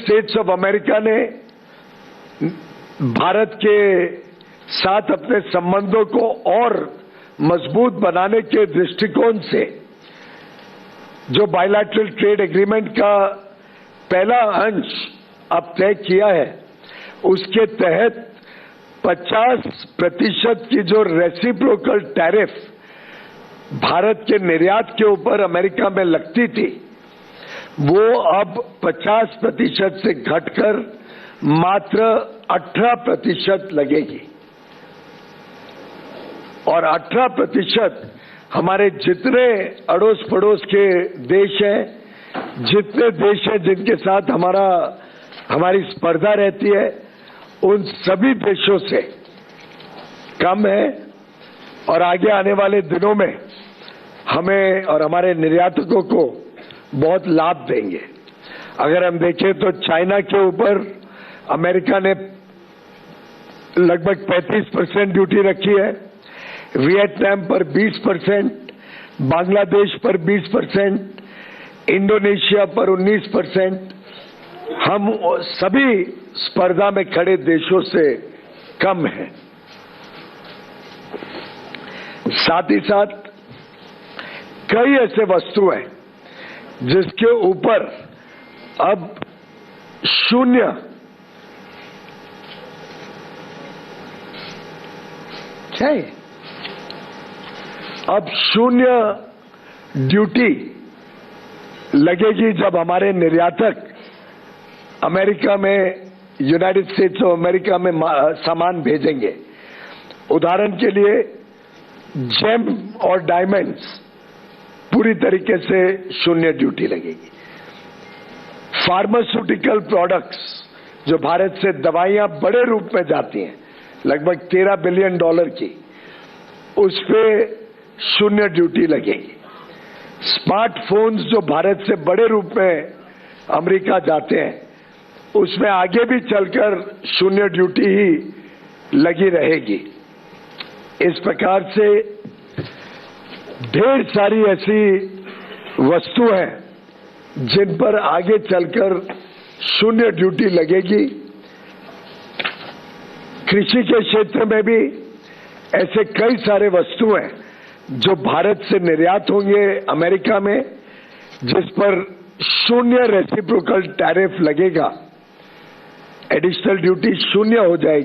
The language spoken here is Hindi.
स्टेट्स ऑफ अमेरिका ने भारत के साथ अपने संबंधों को और मजबूत बनाने के दृष्टिकोण से जो बायलैटरल ट्रेड एग्रीमेंट का पहला अंश अब तय किया है, उसके तहत 50% की जो रेसिप्रोकल टैरिफ भारत के निर्यात के ऊपर अमेरिका में लगती थी, वो अब 50% से घटकर मात्र 18% लगेगी। और 18% हमारे जितने अड़ोस पड़ोस के देश हैं, जितने देश हैं जिनके साथ हमारी स्पर्धा रहती है, उन सभी देशों से कम है। और आगे आने वाले दिनों में हमें और हमारे निर्यातकों को बहुत लाभ देंगे। अगर हम देखें तो चाइना के ऊपर अमेरिका ने लगभग 35% ड्यूटी रखी है, वियतनाम पर 20%, बांग्लादेश पर 20%, इंडोनेशिया पर 19%। हम सभी स्पर्धा में खड़े देशों से कम हैं। साथ ही साथ कई ऐसे वस्तु हैं जिसके ऊपर अब शून्य ड्यूटी लगेगी जब हमारे निर्यातक अमेरिका में, यूनाइटेड स्टेट्स ऑफ अमेरिका में सामान भेजेंगे। उदाहरण के लिए जेम और डायमंड्स पूरी तरीके से शून्य ड्यूटी लगेगी। फार्मास्यूटिकल प्रोडक्ट्स, जो भारत से दवाइयां बड़े रूप में जाती हैं, लगभग $13 बिलियन की, उस पे शून्य ड्यूटी लगेगी। स्मार्टफोन्स जो भारत से बड़े रूप में अमेरिका जाते हैं, उसमें आगे भी चलकर शून्य ड्यूटी ही लगी रहेगी। इस प्रकार से ढेर सारी ऐसी वस्तु हैं जिन पर आगे चलकर शून्य ड्यूटी लगेगी। कृषि के क्षेत्र में भी ऐसे कई सारे वस्तु हैं जो भारत से निर्यात होंगे अमेरिका में, जिस पर शून्य रेसिप्रोकल टैरिफ लगेगा, एडिशनल ड्यूटी शून्य हो जाएगी।